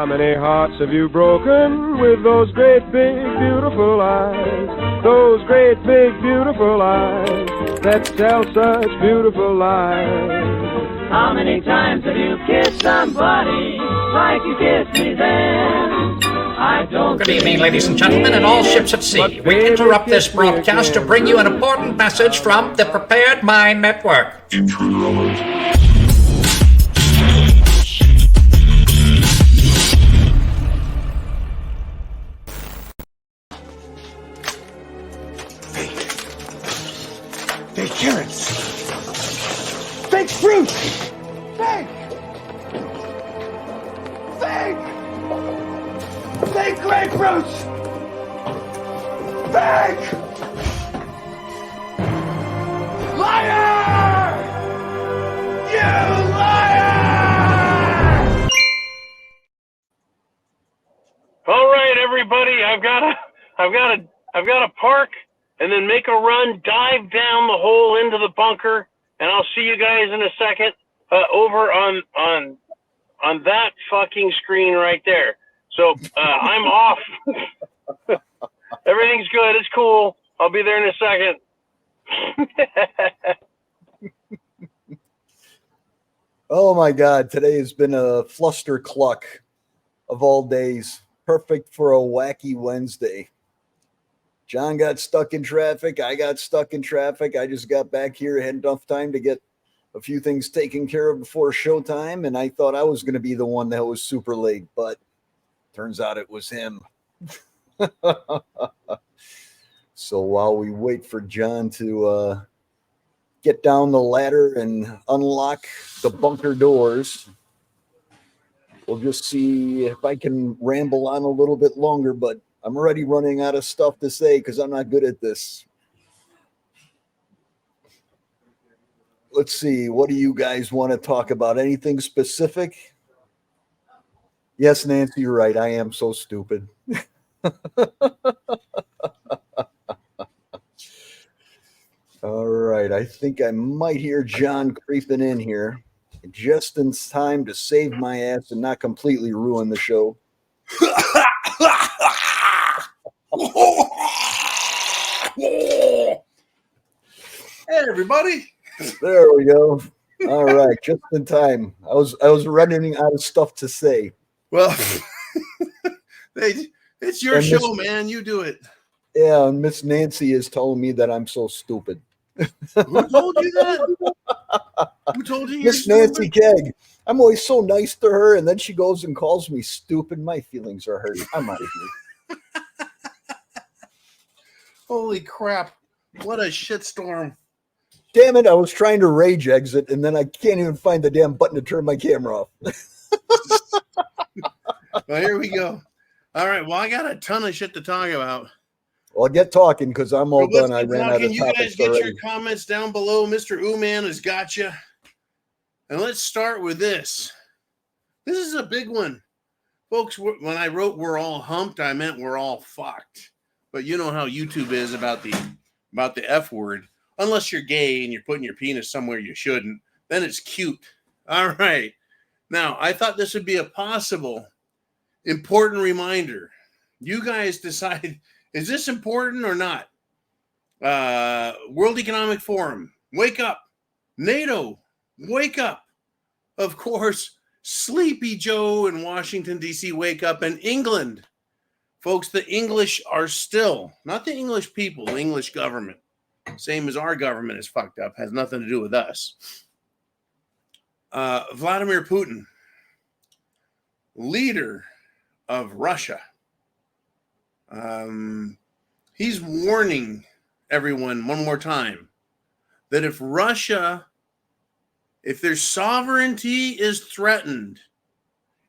many hearts have you broken with those great big beautiful eyes? Those great big beautiful eyes that tell such beautiful lies. How many times have you kissed somebody like you kissed me then? I don't. Good evening, ladies and gentlemen, and all ships at sea. We interrupt this broadcast to bring you an important message from the Prepared Mind Network. Fake carrots. Fake fruit. Fake. Fake. Fake grapefruits. Fake. Liar. You liar. All right, everybody. I've got to park and then make a run, dive down the hole into the bunker, and I'll see you guys in a second over on that fucking screen right there. So I'm off. Everything's good. It's cool. I'll be there in a second. Oh my God, today has been a fluster cluck of all days. Perfect for a wacky Wednesday. John got stuck in traffic. I got stuck in traffic. I just got back here, had enough time to get a few things taken care of before showtime, and I thought I was going to be the one that was super late, but turns out it was him. So while we wait for John to get down the ladder and unlock the bunker doors, we'll just see if I can ramble on a little bit longer, but I'm already running out of stuff to say because I'm not good at this. Let's see. What do you guys want to talk about? Anything specific? Yes, Nancy, you're right. I am so stupid. All right. I think I might hear John creeping in here just in time to save my ass and not completely ruin the show. Hey, everybody. There we go. All right, just in time. I was running out of stuff to say. Well, it's your show, man. You do it. Yeah, and Miss Nancy is telling me that I'm so stupid. Who told you that? Who told you? Miss Nancy Keg. I'm always so nice to her, and then she goes and calls me stupid. My feelings are hurt. I'm out of here. Holy crap. What a shitstorm. Damn it, I was trying to rage exit, and then I can't even find the damn button to turn my camera off. Well, here we go. All right, well, I got a ton of shit to talk about. Well, get talking, because I'm all done. I ran out of you guys topics get already. your comments down below. Mr. Ooman has got you. And let's start with this. This is a big one. Folks, when I wrote we're all humped, I meant we're all fucked. But you know how YouTube is about the F word. Unless you're gay and you're putting your penis somewhere you shouldn't, then it's cute. All right. Now, I thought this would be a possible important reminder. You guys decide, is this important or not? World Economic Forum, wake up. NATO, wake up. Of course, Sleepy Joe in Washington, D.C., wake up. And England, folks, the English are still, not the English people, the English government. Same as our government is fucked up, has nothing to do with us. Vladimir Putin, leader of Russia, he's warning everyone one more time that if their sovereignty is threatened,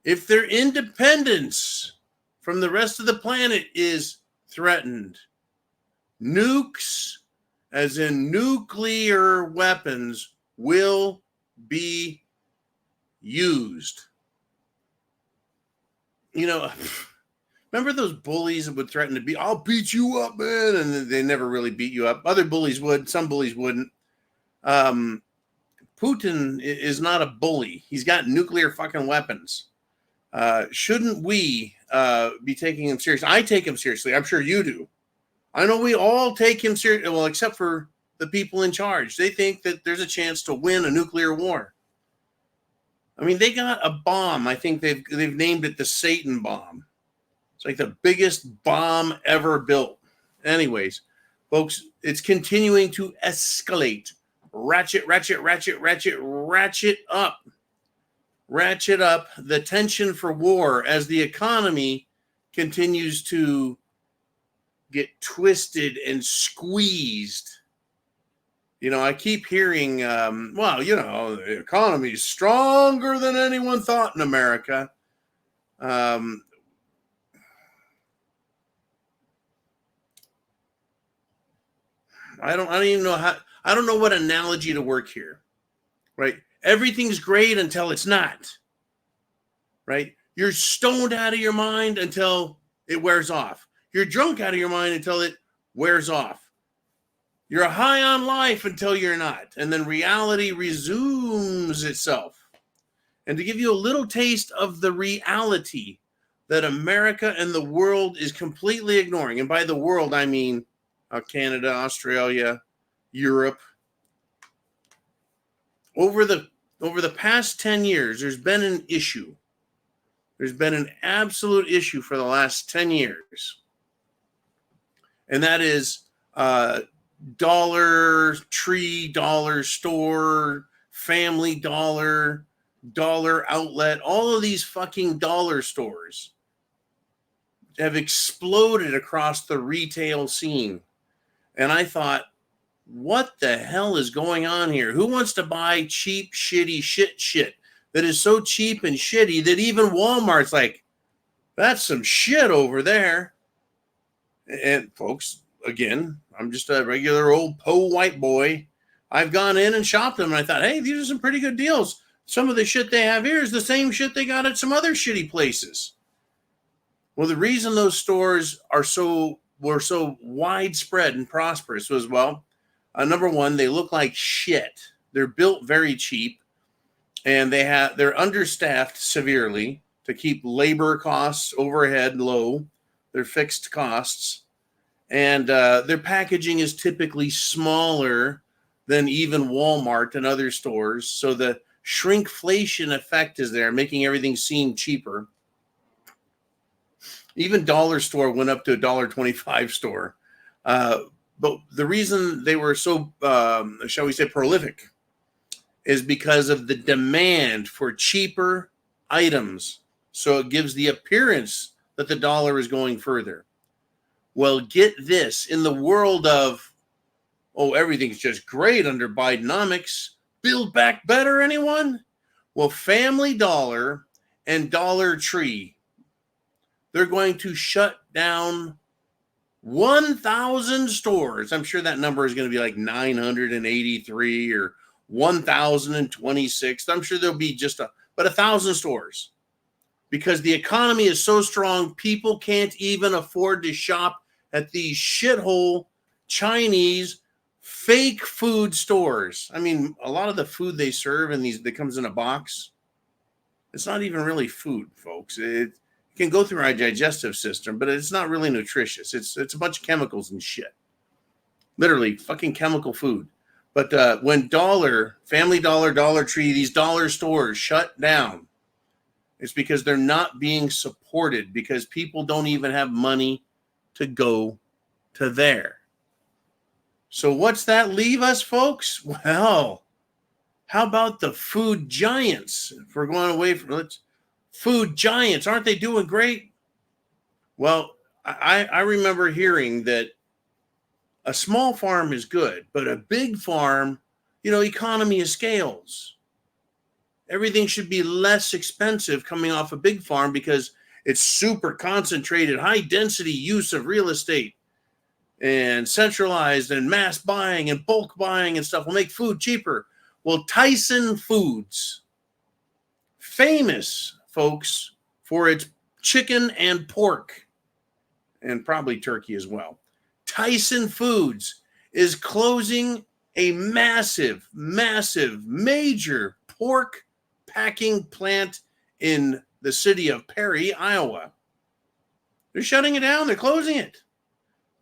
if their independence from the rest of the planet is threatened, nukes, as in nuclear weapons, will be used. You know, remember those bullies that would threaten to I'll beat you up, man, and they never really beat you up. Other bullies would, some bullies wouldn't. Putin is not a bully. He's got nuclear fucking weapons. Shouldn't we be taking him seriously? I take him seriously. I'm sure you do. I know we all take him seriously, well, except for the people in charge. They think that there's a chance to win a nuclear war. I mean, they got a bomb. I think they've named it the Satan bomb. It's like the biggest bomb ever built. Anyways, folks, it's continuing to escalate. Ratchet up. Ratchet up the tension for war as the economy continues to get twisted and squeezed. You know, I keep hearing, well, you know, the economy is stronger than anyone thought in America. I don't even know I don't know what analogy to work here, right? Everything's great until it's not, right? You're stoned out of your mind until it wears off. You're drunk out of your mind until it wears off. You're high on life until you're not. And then reality resumes itself. And to give you a little taste of the reality that America and the world is completely ignoring, and by the world, I mean Canada, Australia, Europe. Over the past 10 years, there's been an issue. There's been an absolute issue for the last 10 years. And that is Dollar Tree, Dollar Store, Family Dollar, Dollar Outlet, all of these fucking dollar stores have exploded across the retail scene. And I thought, what the hell is going on here? Who wants to buy cheap, shitty shit that is so cheap and shitty that even Walmart's like, that's some shit over there. And folks, again, I'm just a regular old white boy. I've gone in and shopped them, and I thought, hey, these are some pretty good deals. Some of the shit they have here is the same shit they got at some other shitty places. Well, the reason those stores were so widespread and prosperous was, well, number one, they look like shit. They're built very cheap, and they're understaffed severely to keep labor costs overhead low. Their fixed costs. And their packaging is typically smaller than even Walmart and other stores. So the shrinkflation effect is there, making everything seem cheaper. Even Dollar Store went up to $1.25 store. But the reason they were so, shall we say, prolific is because of the demand for cheaper items. So it gives the appearance that the dollar is going further. Well, get this. In the world of, everything's just great under Bidenomics, Build Back Better, anyone? Well, Family Dollar and Dollar Tree, they're going to shut down 1,000 stores. I'm sure that number is going to be like 983 or 1,026. I'm sure there'll be but 1,000 stores. Because the economy is so strong, people can't even afford to shop at these shithole Chinese fake food stores. I mean, a lot of the food they serve that comes in a box, it's not even really food, folks. It can go through our digestive system, but it's not really nutritious. It's a bunch of chemicals and shit. Literally, fucking chemical food. But when Family Dollar, Dollar Tree, these dollar stores shut down, it's because they're not being supported because people don't even have money to go to there. So what's that leave us, folks? Well, how about the food giants? If we're going away from food giants, aren't they doing great? Well, I remember hearing that a small farm is good, but a big farm, economy of scales. Everything should be less expensive coming off a big farm because it's super concentrated, high density use of real estate and centralized and mass buying and bulk buying and stuff will make food cheaper. Well, Tyson Foods, famous, folks, for its chicken and pork and probably turkey as well. Tyson Foods is closing a massive, major pork packing plant in the city of Perry, Iowa. They're shutting it down. They're closing it.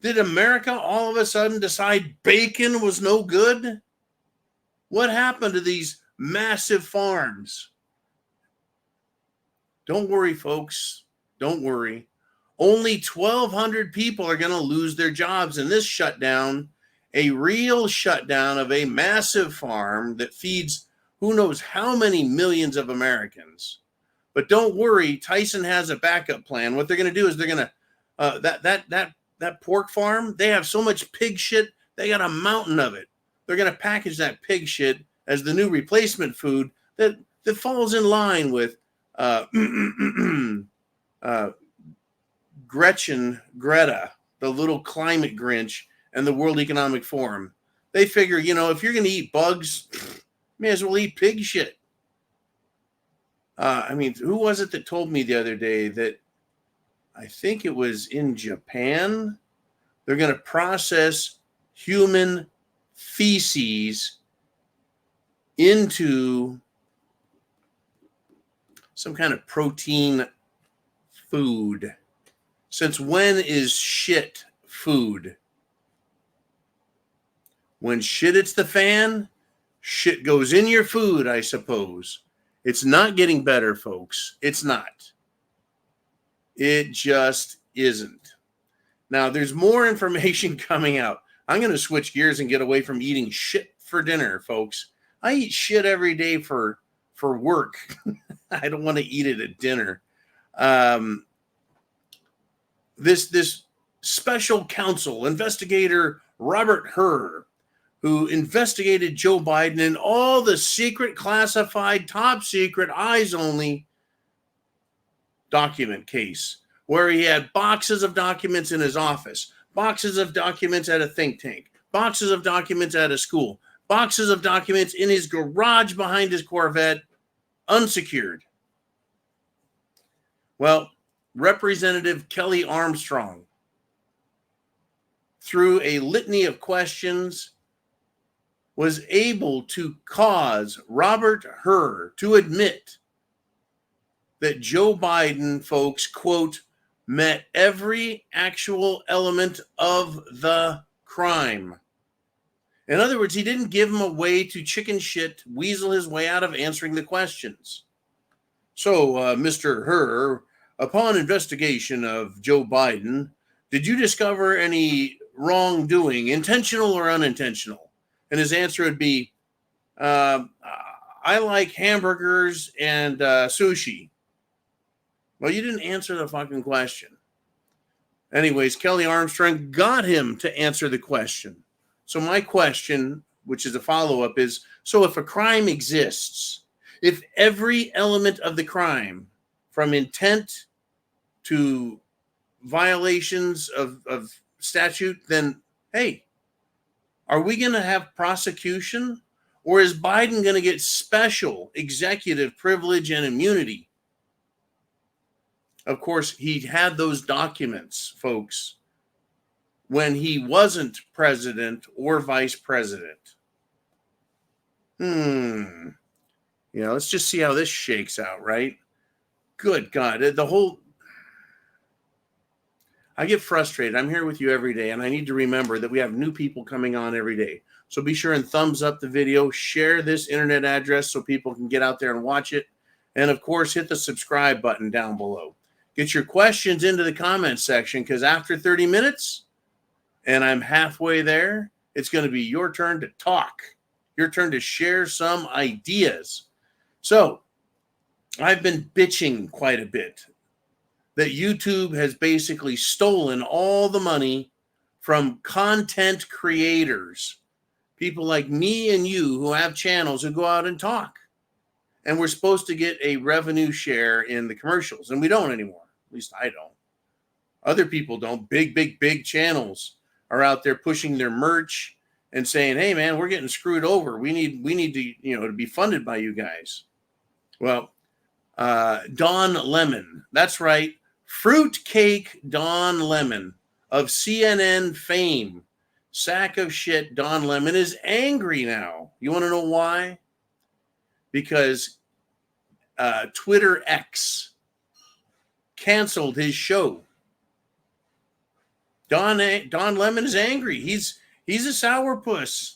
Did America all of a sudden decide bacon was no good? What happened to these massive farms? Don't worry, folks. Don't worry. Only 1,200 people are going to lose their jobs in this shutdown, a real shutdown of a massive farm that feeds who knows how many millions of Americans. But don't worry, Tyson has a backup plan. What they're going to do is they're going to that pork farm, they have so much pig shit, they got a mountain of it. They're going to package that pig shit as the new replacement food that falls in line with Greta, the little climate Grinch, and the World Economic Forum. They figure, if you're going to eat bugs, may as well eat pig shit. Who was it that told me the other day that I think it was in Japan, they're going to process human feces into some kind of protein food. Since when is shit food? When shit hits the fan, shit goes in your food, I suppose. It's not getting better, folks. It's not. It just isn't. Now, there's more information coming out. I'm going to switch gears and get away from eating shit for dinner, folks. I eat shit every day for work. I don't want to eat it at dinner. This special counsel investigator, Robert Hur, who investigated Joe Biden in all the secret, classified, top secret, eyes only document case, where he had boxes of documents in his office, boxes of documents at a think tank, boxes of documents at a school, boxes of documents in his garage behind his Corvette, unsecured. Well, Representative Kelly Armstrong, through a litany of questions, was able to cause Robert Hur to admit that Joe Biden, folks, quote, met every actual element of the crime. In other words, he didn't give him a way to chicken shit, weasel his way out of answering the questions. So, Mr. Hur, upon investigation of Joe Biden, did you discover any wrongdoing, intentional or unintentional? And his answer would be, I like hamburgers and sushi. Well, you didn't answer the fucking question. Anyways, Kelly Armstrong got him to answer the question. So my question, which is a follow-up, is, so if a crime exists, if every element of the crime, from intent to violations of statute, then, hey, are we going to have prosecution? Or is Biden going to get special executive privilege and immunity? Of course, he had those documents, folks, when he wasn't president or vice president. Let's just see how this shakes out, right? Good God. I get frustrated. I'm here with you every day, and I need to remember that we have new people coming on every day. So be sure and thumbs up the video, share this internet address so people can get out there and watch it. And of course, hit the subscribe button down below. Get your questions into the comments section, because after 30 minutes, and I'm halfway there, it's going to be your turn to talk, your turn to share some ideas. So I've been bitching quite a bit that YouTube has basically stolen all the money from content creators, people like me and you who have channels who go out and talk. And we're supposed to get a revenue share in the commercials, and we don't anymore. At least I don't. Other people don't. Big channels are out there pushing their merch and saying, "Hey, man, we're getting screwed over. We need to, to be funded by you guys." Well, Don Lemon, that's right, fruitcake Don Lemon of CNN fame, sack of shit Don Lemon is angry now. You want to know why? Because Twitter X, canceled his show. Don Lemon is angry. He's a sourpuss.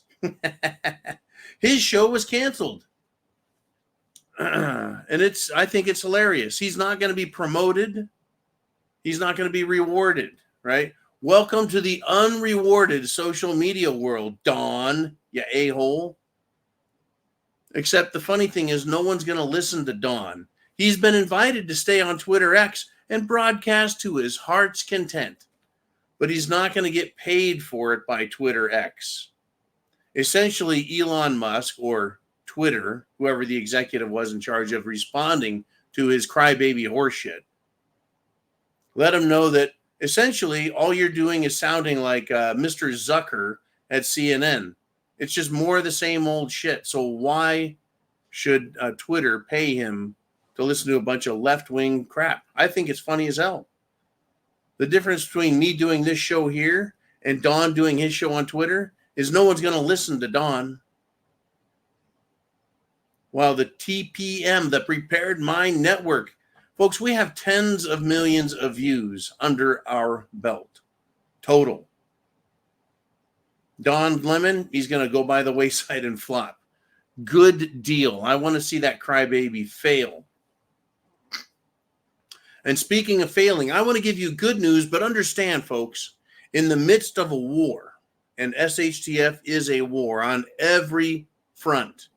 His show was canceled. And I think it's hilarious. He's not going to be promoted. He's not going to be rewarded, right? Welcome to the unrewarded social media world, Don, you a-hole. Except the funny thing is no one's going to listen to Don. He's been invited to stay on Twitter X and broadcast to his heart's content. But he's not going to get paid for it by Twitter X. Essentially, Elon Musk or Twitter, whoever the executive was in charge of responding to his crybaby horseshit, let him know that essentially all you're doing is sounding like Mr. Zucker at CNN. It's just more of the same old shit. So why should Twitter pay him to listen to a bunch of left-wing crap? I think it's funny as hell. The difference between me doing this show here and Don doing his show on Twitter is no one's going to listen to Don. While the TPM, the Prepared Mind Network, folks, we have tens of millions of views under our belt. Total. Don Lemon, he's going to go by the wayside and flop. Good deal. I want to see that crybaby fail. And speaking of failing, I want to give you good news, but understand, folks, in the midst of a war, and SHTF is a war on every front,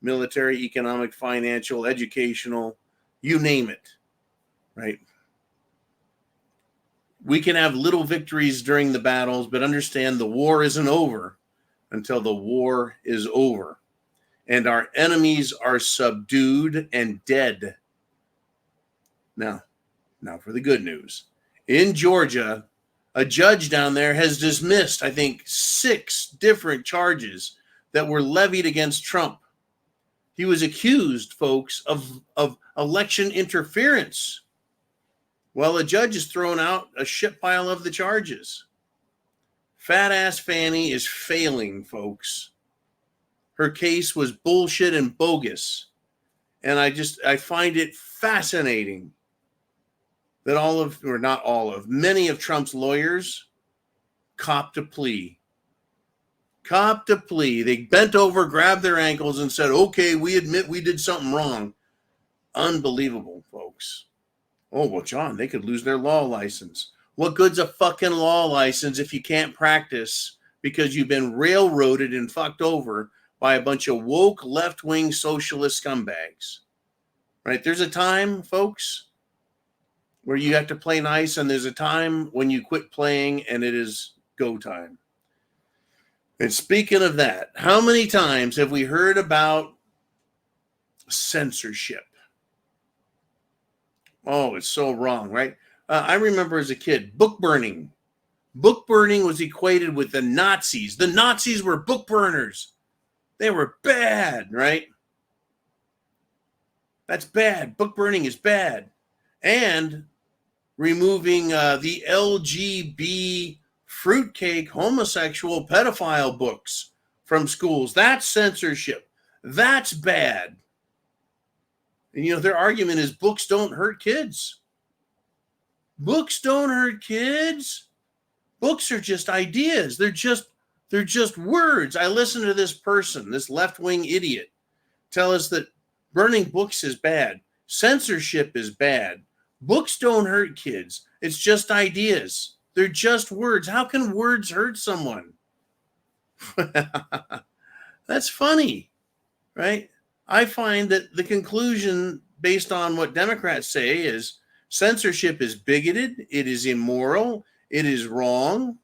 military, economic, financial, educational, you name it, right? We can have little victories during the battles, but understand the war isn't over until the war is over. And our enemies are subdued and dead. Now for the good news. In Georgia, a judge down there has dismissed, I think, 6 different charges that were levied against Trump. He was accused, folks, of election interference. Well, a judge has thrown out a shit pile of the charges. Fat ass Fanny is failing, folks. Her case was bullshit and bogus. And I find it fascinating that many of Trump's lawyers copped a plea. They bent over, grabbed their ankles, and said, okay, we admit we did something wrong. Unbelievable, folks. Oh, well, John, they could lose their law license. What good's a fucking law license if you can't practice because you've been railroaded and fucked over by a bunch of woke left-wing socialist scumbags? Right? There's a time, folks, where you have to play nice, and there's a time when you quit playing and it is go time. And speaking of that, how many times have we heard about censorship? Oh, it's so wrong, right? I remember as a kid, book burning. Book burning was equated with the Nazis. The Nazis were book burners. They were bad, right? That's bad. Book burning is bad. And removing the LGB fruitcake homosexual pedophile books from schools. That's censorship. That's bad. And, their argument is books don't hurt kids. Books don't hurt kids. Books are just ideas. They're just words. I listened to this person, this left-wing idiot, tell us that burning books is bad. Censorship is bad. Books don't hurt kids. It's just ideas. They're just words. How can words hurt someone? That's funny, right? I find that the conclusion based on what Democrats say is censorship is bigoted, it is immoral, it is wrong.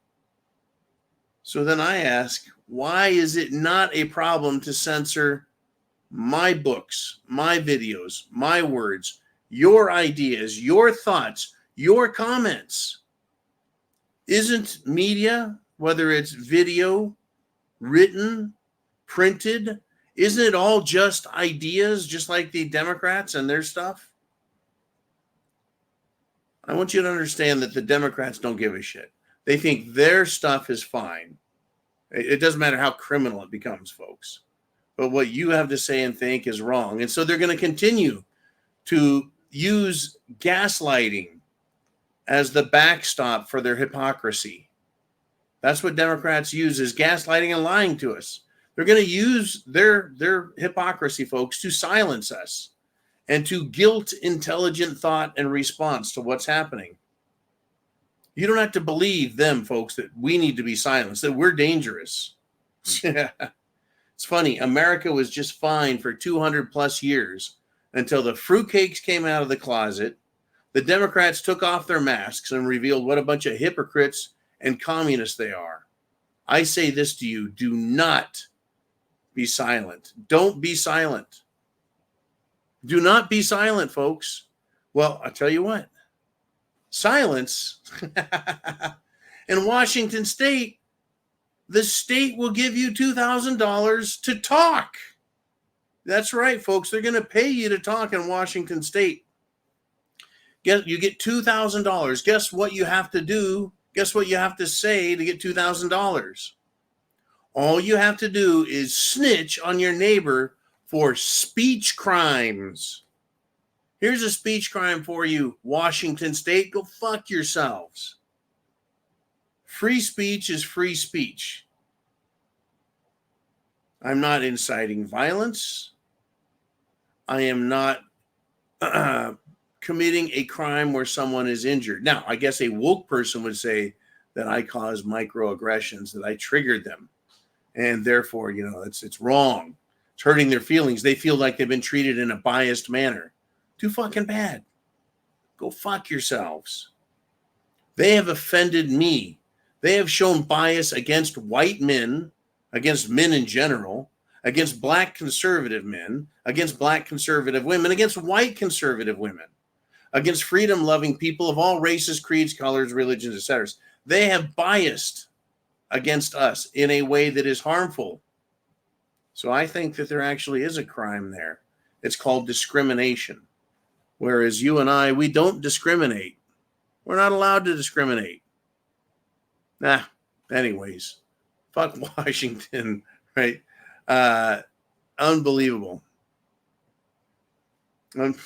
So then I ask, why is it not a problem to censor my books, my videos, my words, your ideas, your thoughts, your comments? Isn't media, whether it's video, written, printed, isn't it all just ideas, just like the Democrats and their stuff? I want you to understand that the Democrats don't give a shit. They think their stuff is fine. It doesn't matter how criminal it becomes, folks. But what you have to say and think is wrong. And so they're going to continue to use gaslighting as the backstop for their hypocrisy. That's what Democrats use, is gaslighting and lying to us. They're going to use their hypocrisy, folks, to silence us and to guilt intelligent thought and response to what's happening. You don't have to believe them, folks, that we need to be silenced, that we're dangerous. It's funny. America was just fine for 200 plus years until the fruitcakes came out of the closet. The Democrats took off their masks and revealed what a bunch of hypocrites and communists they are. I say this to you: do not be silent. Don't be silent. Do not be silent, folks. Well, I'll tell you what. Silence in Washington State, the state will give you $2,000 to talk. That's right, folks. They're going to pay you to talk in Washington State. You get $2,000. Guess what you have to do? Guess what you have to say to get $2,000? All you have to do is snitch on your neighbor for speech crimes. Here's a speech crime for you, Washington State. Go fuck yourselves. Free speech is free speech. I'm not inciting violence. I am not committing a crime where someone is injured. Now, I guess a woke person would say that I caused microaggressions, that I triggered them. And therefore, it's wrong. It's hurting their feelings. They feel like they've been treated in a biased manner. Too fucking bad. Go fuck yourselves. They have offended me. They have shown bias against white men, against men in general, against black conservative men, against black conservative women, against white conservative women, against freedom-loving people of all races, creeds, colors, religions, etc. They have biased against us in a way that is harmful. So I think that there actually is a crime there. It's called discrimination. Whereas you and I, we don't discriminate. We're not allowed to discriminate. Anyways, fuck Washington, right? Unbelievable. Ooman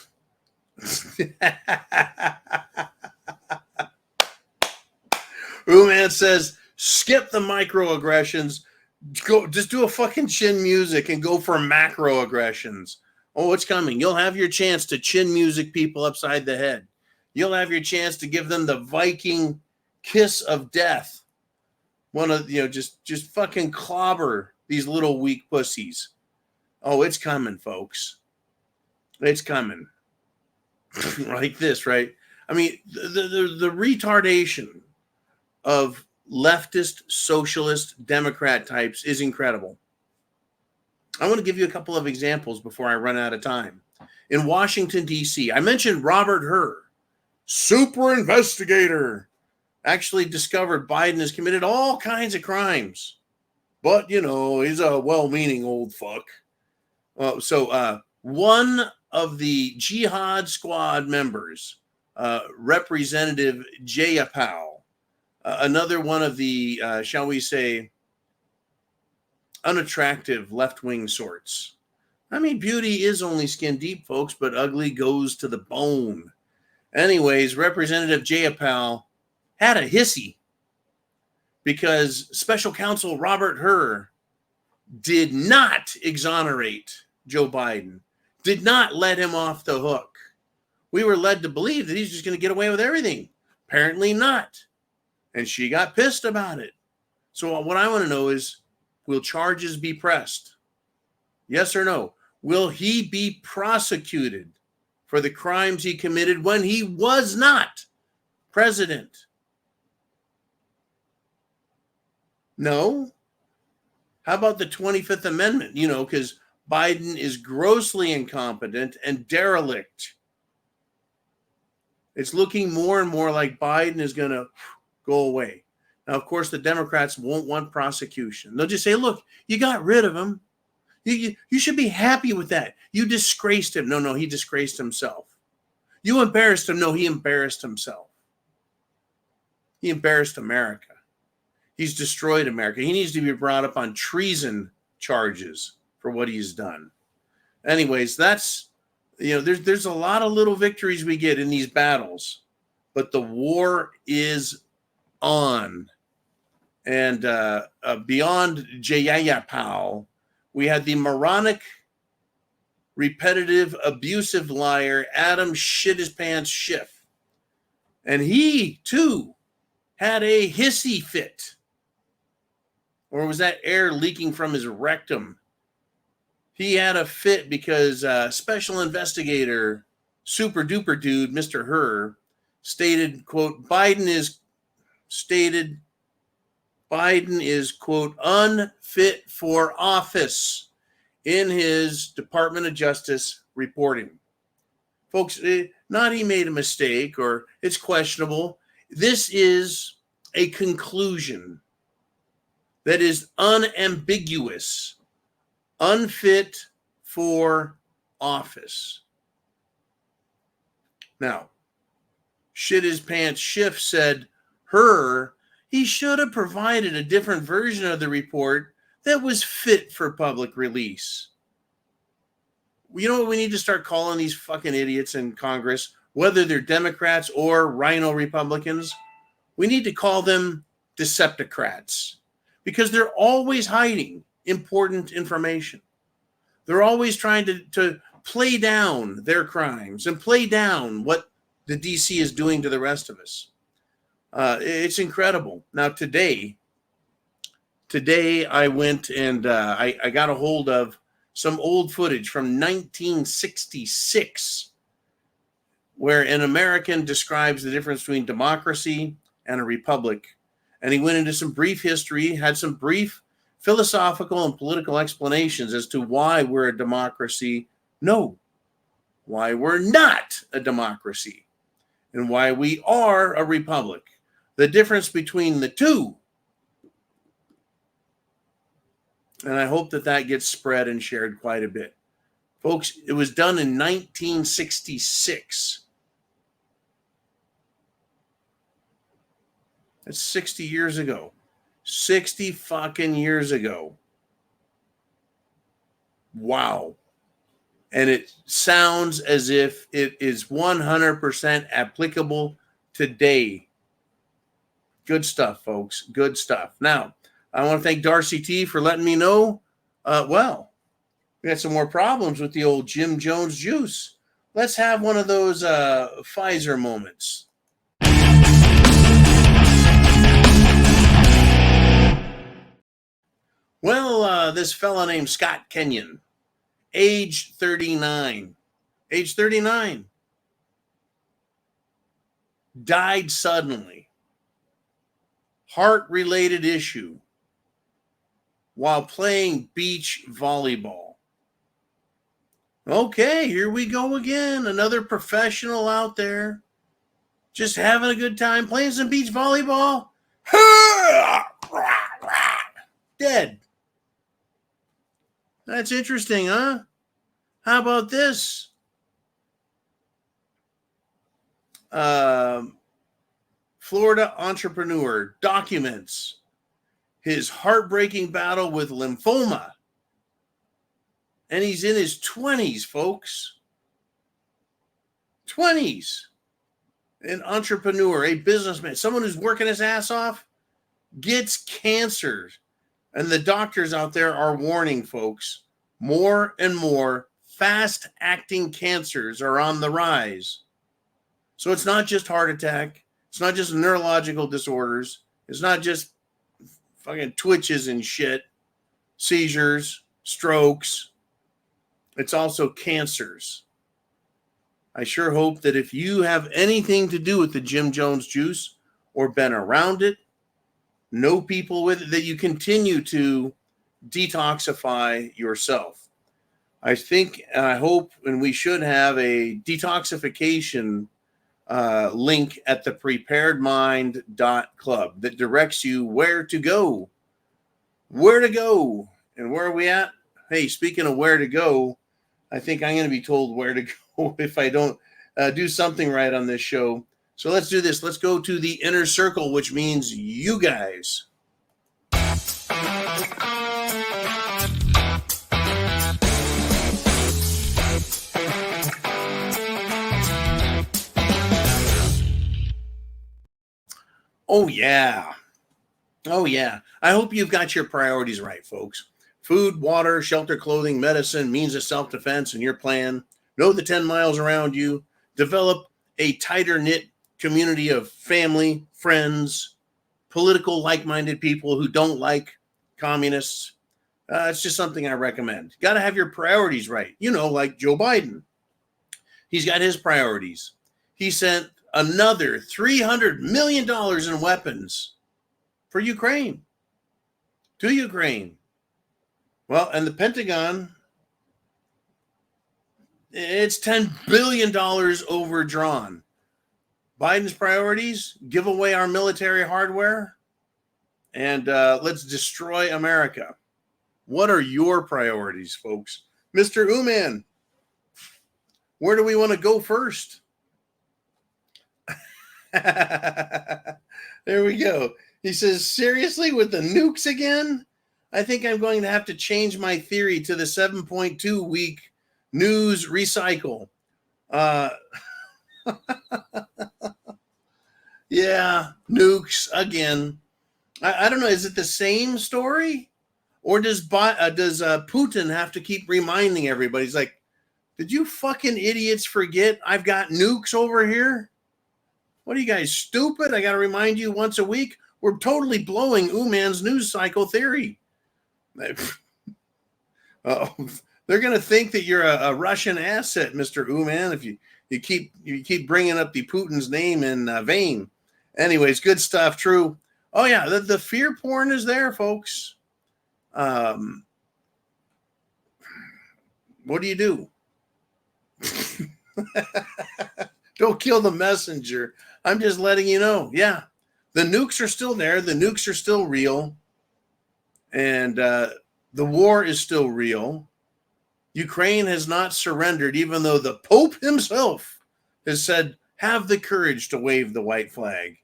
says, skip the microaggressions. Just do a fucking chin music and go for macroaggressions. Oh, it's coming. You'll have your chance to chin music people upside the head. You'll have your chance to give them the Viking kiss of death. Just fucking clobber these little weak pussies. Oh, it's coming, folks. It's coming. Like this, right? I mean, the retardation of leftist, socialist, Democrat types is incredible. I want to give you a couple of examples before I run out of time. In Washington, D.C., I mentioned Robert Hur, super investigator, actually discovered Biden has committed all kinds of crimes. But, he's a well-meaning old fuck. So one of the Jihad Squad members, Representative Jayapal, another one of the, shall we say, unattractive left-wing sorts. I mean, beauty is only skin deep, folks, but ugly goes to the bone. Anyways, Representative Jayapal had a hissy because Special Counsel Robert Hur did not exonerate Joe Biden, did not let him off the hook. We were led to believe that he's just going to get away with everything. Apparently not. And she got pissed about it. So what I want to know is, will charges be pressed? Yes or no? Will he be prosecuted for the crimes he committed when he was not president? No. How about the 25th Amendment? Because Biden is grossly incompetent and derelict. It's looking more and more like Biden is going to go away. Now, of course, the Democrats won't want prosecution. They'll just say, look, you got rid of him. You should be happy with that. You disgraced him. No, he disgraced himself. You embarrassed him. No, he embarrassed himself. He embarrassed America. He's destroyed America. He needs to be brought up on treason charges for what he's done. Anyways, that's there's a lot of little victories we get in these battles, but the war is on. And beyond Jayayapal, we had the moronic, repetitive, abusive liar, Adam Shit His Pants Schiff. And he, too, had a hissy fit. Or was that air leaking from his rectum? He had a fit because special investigator, super duper dude, Mr. Herr, stated, quote, Biden is, quote, unfit for office in his Department of Justice reporting. Folks, not he made a mistake or it's questionable. This is a conclusion that is unambiguous, unfit for office. Now, Shit His Pants Schiff said he should have provided a different version of the report that was fit for public release. You know what we need to start calling these fucking idiots in Congress, whether they're Democrats or rhino Republicans? We need to call them Decepticrats, because they're always hiding important information. They're always trying to play down their crimes and play down what the DC is doing to the rest of us. It's incredible. Now, today I went and I got a hold of some old footage from 1966, where an American describes the difference between democracy and a republic. And he went into some brief history, had some brief philosophical and political explanations as to why we're a democracy. No, why we're not a democracy, and why we are a republic. The difference between the two. And I hope that gets spread and shared quite a bit. Folks, it was done in 1966. That's 60 years ago. 60 fucking years ago. Wow. And it sounds as if it is 100% applicable today. Good stuff, folks. Good stuff. Now, I want to thank Darcy T for letting me know. We had some more problems with the old Jim Jones juice. Let's have one of those Pfizer moments. Well, this fella named Scott Kenyon, age 39, died suddenly, heart-related issue, while playing beach volleyball. Okay, here we go again. Another professional out there just having a good time playing some beach volleyball. Dead. That's interesting, huh? How about this? Florida entrepreneur documents his heartbreaking battle with lymphoma. And he's in his 20s, folks. 20s. An entrepreneur, a businessman, someone who's working his ass off, gets cancer. And the doctors out there are warning, folks, more and more fast-acting cancers are on the rise. So it's not just heart attack. It's not just neurological disorders. It's not just fucking twitches and shit, seizures, strokes. It's also cancers. I sure hope that if you have anything to do with the Jim Jones juice or been around it, know people with it, that you continue to detoxify yourself. I think, and I hope, and we should have a detoxification link at thepreparedmind.club that directs you where to go. Where to go. And where are we at? Hey, speaking of where to go, I think I'm going to be told where to go if I don't do something right on this show. So let's do this. Let's go to the inner circle, which means you guys. Oh, yeah. Oh, yeah. I hope you've got your priorities right, folks. Food, water, shelter, clothing, medicine, means of self-defense, and your plan. Know the 10 miles around you. Develop a tighter-knit community of family, friends, political like-minded people who don't like communists. It's just something I recommend. Got to have your priorities right. You know, like Joe Biden. He's got his priorities. He sent another $300 million in weapons for Ukraine, to Ukraine. Well, and the Pentagon, it's $10 billion overdrawn. Biden's priorities: give away our military hardware and let's destroy America. What are your priorities, folks? Mr. Uman, where do we want to go first? There we go. He says, seriously, with the nukes again? I think I'm going to have to change my theory to the 7.2 week news recycle. Yeah, nukes again. I don't know. Is it the same story? Or does Putin have to keep reminding everybody? He's like, did you fucking idiots forget I've got nukes over here? What are you guys, stupid? I got to remind you once a week. We're totally blowing Uman's news cycle theory. They're going to think that you're a Russian asset, Mr. Uman, if you keep bringing up the Putin's name in vain. Anyways, good stuff. True. Oh yeah, the fear porn is there, folks. What do you do? Don't kill the messenger. I'm just letting you know. Yeah, the nukes are still there. The nukes are still real. And the war is still real. Ukraine has not surrendered, even though the Pope himself has said, have the courage to wave the white flag.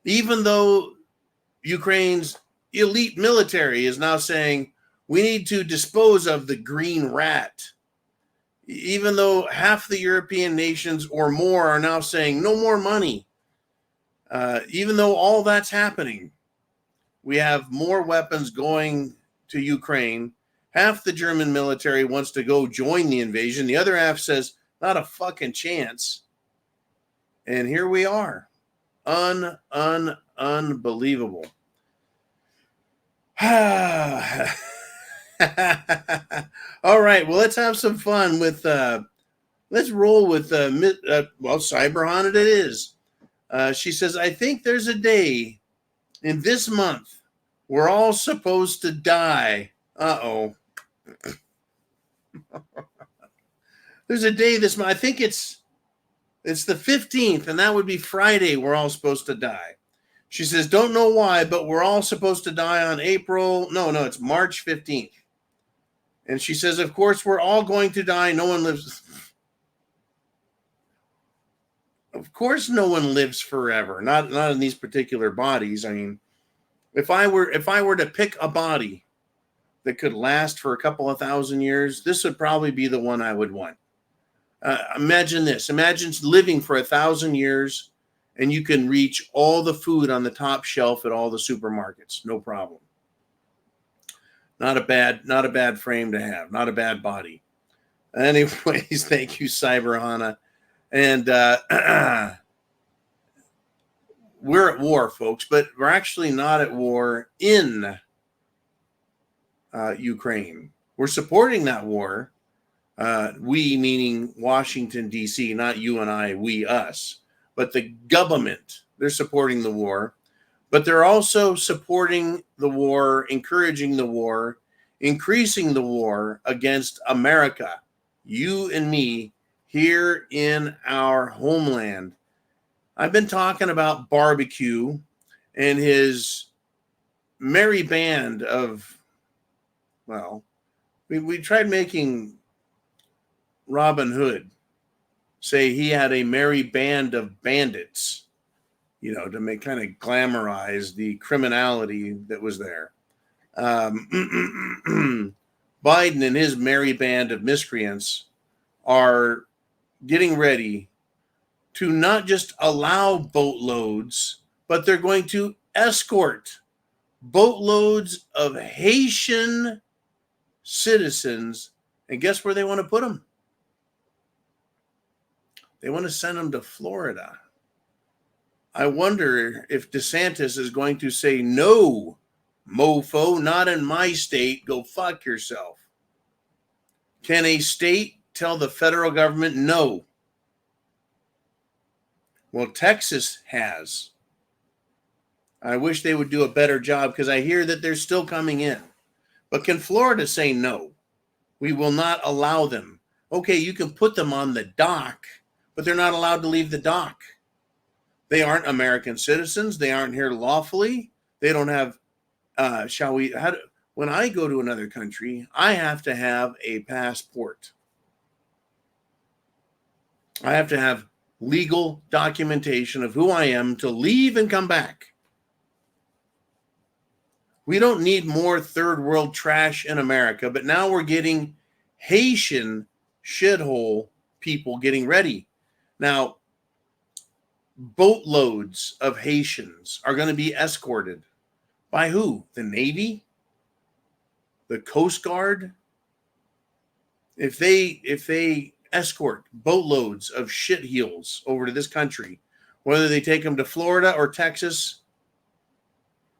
Even though Ukraine's elite military is now saying, we need to dispose of the green rat. Even though half the European nations or more are now saying, no more money. Even though all that's happening, we have more weapons going to Ukraine. Half the German military wants to go join the invasion. The other half says, not a fucking chance. And here we are. Unbelievable. All right. Well, let's have some fun with, let's roll with, Cyber Haunted it is. She says, I think there's a day in this month we're all supposed to die. Uh-oh. There's a day this month. I think it's the 15th, and that would be Friday. We're all supposed to die. She says, don't know why, but we're all supposed to die on it's March 15th. And she says, of course, we're all going to die. No one lives. Of course, no one lives forever. Not in these particular bodies. I mean, if I were to pick a body that could last for a couple of thousand years, this would probably be the one I would want. Imagine this. Imagine living for 1,000 years and you can reach all the food on the top shelf at all the supermarkets. No problem. Not a bad frame to have. Not a bad body. Anyways, thank you, Cyber Hana. And we're at war, folks, but we're actually not at war in Ukraine. We're supporting that war. We, meaning Washington, D.C., not you and I, we, us. But the government, they're supporting the war. But they're also supporting the war, encouraging the war, increasing the war against America, you and me, here in our homeland. I've been talking about barbecue and his merry band of, we tried making Robin Hood say he had a merry band of bandits, to make kind of glamorize the criminality that was there. Biden and his merry band of miscreants are getting ready to not just allow boatloads but they're going to escort boatloads of Haitian citizens. And guess where they want to put them? They want to send them to Florida. I wonder if DeSantis is going to say, no, mofo, not in my state. Go fuck yourself. Can a state tell the federal government no? Well, Texas has. I wish they would do a better job because I hear that they're still coming in. But can Florida say no? We will not allow them. Okay, you can put them on the dock, but they're not allowed to leave the dock. They aren't American citizens. They aren't here lawfully. They don't have, when I go to another country, I have to have a passport. I have to have legal documentation of who I am to leave and come back. We don't need more third world trash in America, but now we're getting Haitian shithole people getting ready. Now, boatloads of Haitians are going to be escorted by who? The Navy? The Coast Guard? If they escort boatloads of shitheels over to this country, whether they take them to Florida or Texas,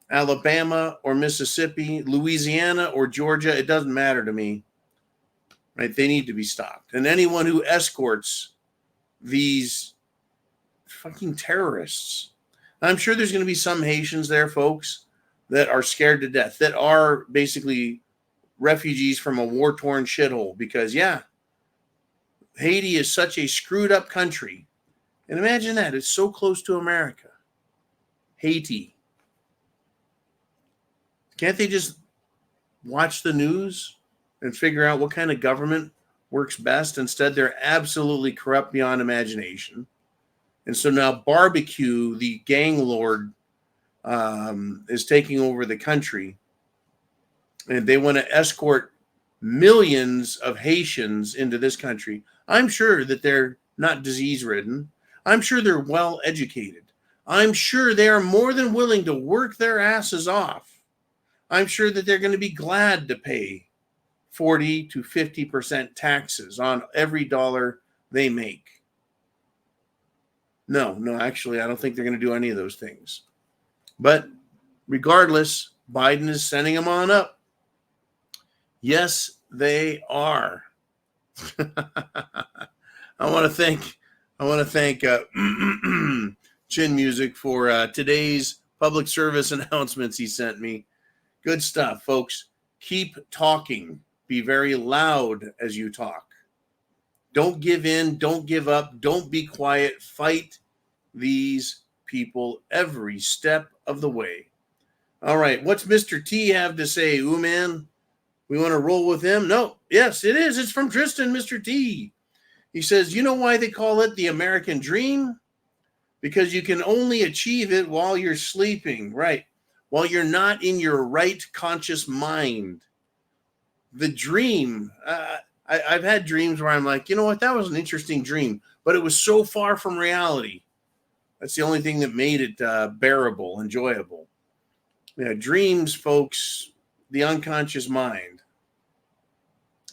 Alabama or Mississippi, Louisiana or Georgia, it doesn't matter to me. Right? They need to be stopped. And anyone who escorts these fucking terrorists, I'm sure there's going to be some Haitians there, folks, that are scared to death, that are basically refugees from a war-torn shithole because, yeah, Haiti is such a screwed up country. And imagine that. It's so close to America. Haiti. Can't they just watch the news and figure out what kind of government works best? Instead, they're absolutely corrupt beyond imagination. And so now Barbecue, the gang lord, is taking over the country. And they want to escort millions of Haitians into this country. I'm sure that they're not disease-ridden. I'm sure they're well-educated. I'm sure they are more than willing to work their asses off. I'm sure that they're going to be glad to pay 40 to 50% taxes on every dollar they make. No, actually, I don't think they're going to do any of those things. But regardless, Biden is sending them on up. Yes, they are. I want to thank Chin Music for today's public service announcements he sent me. Good stuff, folks. Keep talking. Be very loud as you talk. Don't give in. Don't give up. Don't be quiet. Fight these people every step of the way. All right. What's Mr. T have to say? Ooh, man, we want to roll with him? No. Yes, it is. It's from Tristan, Mr. T. He says, you know why they call it the American dream? Because you can only achieve it while you're sleeping. Right. While you're not in your right conscious mind. The dream, I've had dreams where I'm like, you know what, that was an interesting dream, but it was so far from reality. That's the only thing that made it bearable, enjoyable. Yeah, dreams, folks, the unconscious mind.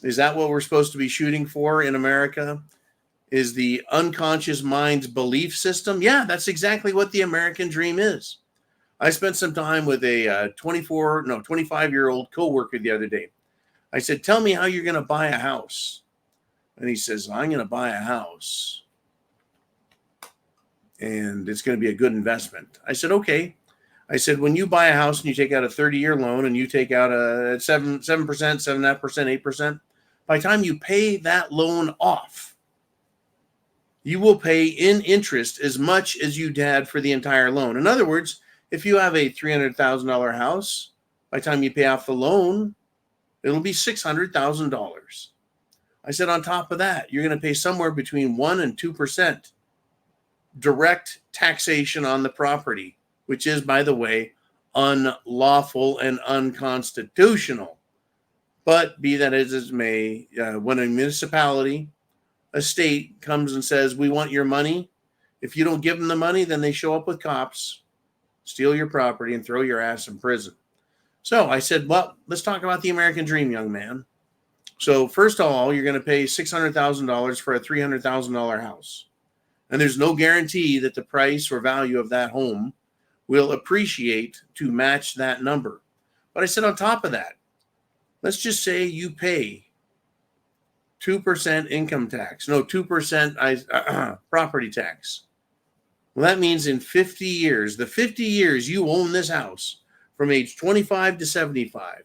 Is that what we're supposed to be shooting for in America? Is the unconscious mind's belief system? Yeah, that's exactly what the American dream is. I spent some time with a 25-year-old coworker the other day. I said, tell me how you're going to buy a house. And he says, I'm going to buy a house. And it's going to be a good investment. I said, okay. I said, when you buy a house and you take out a 30-year loan and you take out a 7%, 7.5%, 8%, by the time you pay that loan off, you will pay in interest as much as you had for the entire loan. In other words, if you have a $300,000 house, by the time you pay off the loan, it'll be $600,000. I said, on top of that, you're going to pay somewhere between 1% and 2% direct taxation on the property, which is, by the way, unlawful and unconstitutional. But be that as it may, when a municipality, a state comes and says, we want your money, if you don't give them the money, then they show up with cops steal your property, and throw your ass in prison. So I said, well, let's talk about the American dream, young man. So first of all, you're going to pay $600,000 for a $300,000 house. And there's no guarantee that the price or value of that home will appreciate to match that number. But I said on top of that, let's just say you pay 2% income tax. No, 2% property tax. Well, that means in 50 years, the 50 years you own this house from age 25 to 75,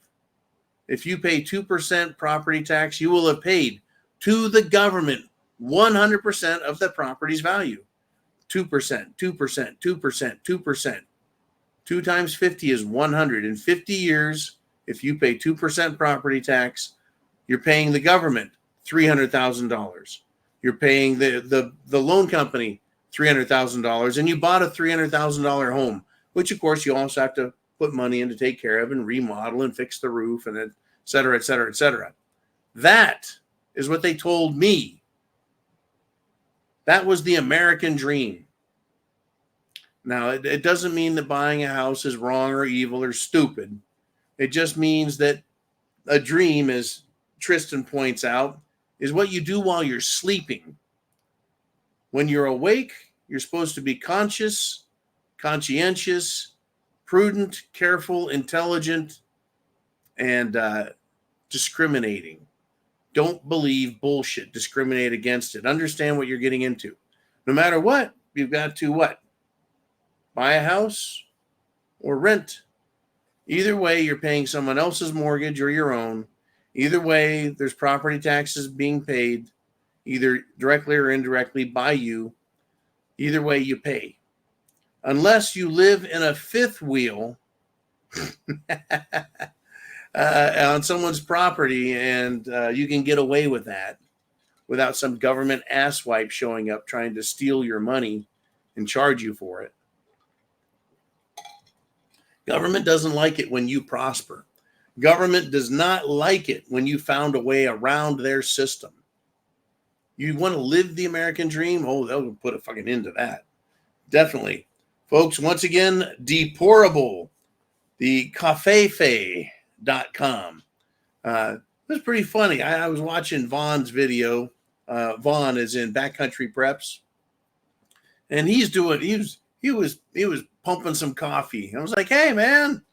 if you pay 2% property tax, you will have paid to the government 100% of the property's value. 2%, 2%, 2%, 2%. 2 times 50 is 100. In 50 years, if you pay 2% property tax, you're paying the government $300,000. You're paying the loan company $300,000, and you bought a $300,000 home, which of course you also have to put money in to take care of and remodel and fix the roof and et cetera, et cetera, et cetera. That is what they told me. That was the American dream. Now, it doesn't mean that buying a house is wrong or evil or stupid. It just means that a dream, as Tristan points out, is what you do while you're sleeping. When you're awake, you're supposed to be conscious, conscientious, prudent, careful, intelligent, and discriminating. Don't believe bullshit. Discriminate against it. Understand what you're getting into. No matter what, you've got to what? Buy a house or rent. Either way, you're paying someone else's mortgage or your own. Either way, there's property taxes being paid, either directly or indirectly by you. Either way, you pay. Unless you live in a fifth wheel on someone's property, and you can get away with that without some government asswipe showing up trying to steal your money and charge you for it. Government doesn't like it when you prosper. Government does not like it when you found a way around their system. You want to live the American dream? Oh, they'll put a fucking end to that. Definitely. Folks, once again, Deportable, the cafefe.com. It was pretty funny. I was watching Vaughn's video. Vaughn is in Backcountry Preps. And he was pumping some coffee. I was like, hey, man,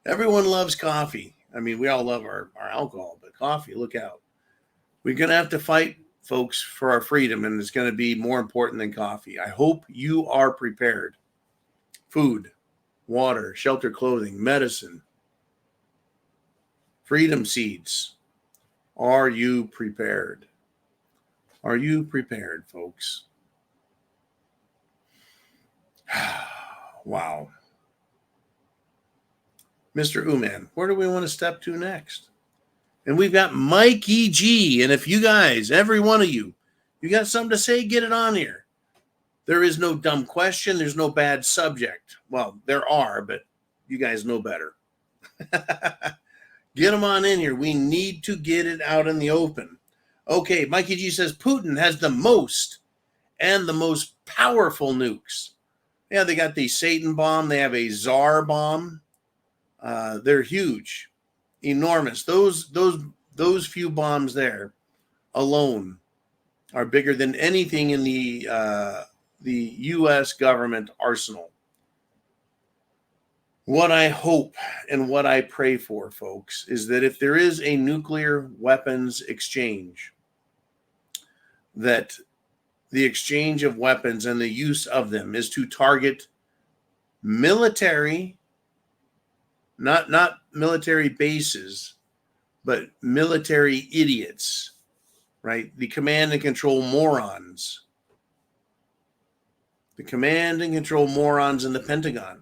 everyone loves coffee. I mean, we all love our alcohol, but coffee, look out. We're going to have to fight, folks, for our freedom, and it's going to be more important than coffee. I hope you are prepared. Food, water, shelter, clothing, medicine, freedom seeds. Are you prepared? Are you prepared, folks? Wow. Mr. Uman, where do we want to step to next? And we've got Mikey G. And if you guys, every one of you, you got something to say, get it on here. There is no dumb question. There's no bad subject. Well, there are, but you guys know better. Get them on in here. We need to get it out in the open. Okay, Mikey G says Putin has the most and the most powerful nukes. Yeah, they got the Satan bomb. They have a Tsar bomb. They're huge, enormous. Those few bombs there alone are bigger than anything in the U.S. government arsenal. What I hope and what I pray for, folks, is that if there is a nuclear weapons exchange, that the exchange of weapons and the use of them is to target military, not military bases, but military idiots, right? The command and control morons. The command and control morons in the Pentagon.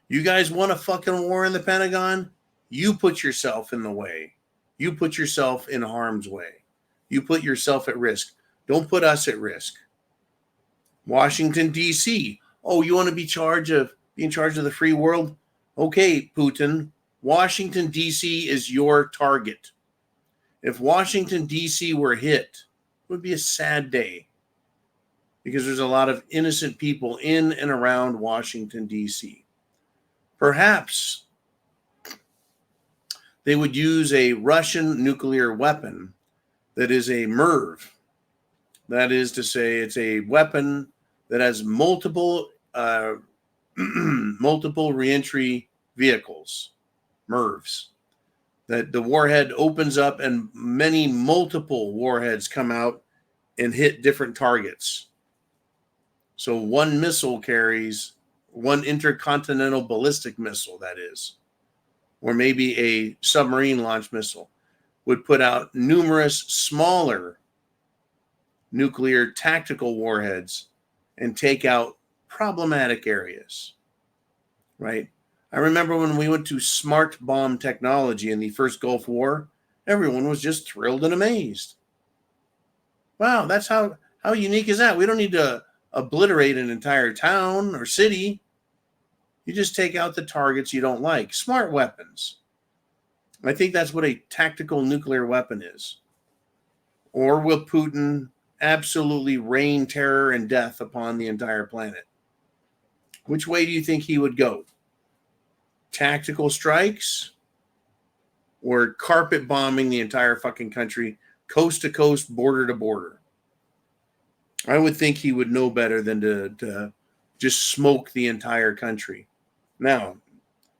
You guys want a fucking war in the Pentagon? You put yourself in the way. You put yourself in harm's way. You put yourself at risk. Don't put us at risk. Washington, D.C. Oh, you want to be in charge of the free world? Okay, Putin, Washington, D.C. is your target. If Washington, D.C. were hit, it would be a sad day. because there's a lot of innocent people in and around Washington, D.C. Perhaps they would use a Russian nuclear weapon that is a MIRV. That is to say, it's a weapon that has multiple reentry vehicles, MIRVs. That the warhead opens up and multiple warheads come out and hit different targets. So one missile carries one intercontinental ballistic missile, that is, or maybe a submarine launch missile, would put out numerous smaller nuclear tactical warheads and take out problematic areas, right? I remember when we went to smart bomb technology in the first Gulf War, everyone was just thrilled and amazed. Wow, that's how unique is that? We don't need to obliterate an entire town or city. You just take out the targets you don't like. Smart weapons. I think that's what a tactical nuclear weapon is. Or will Putin absolutely rain terror and death upon the entire planet? Which way do you think he would go? Tactical strikes or carpet bombing the entire fucking country, coast to coast, border to border? I would think he would know better than to just smoke the entire country. Now,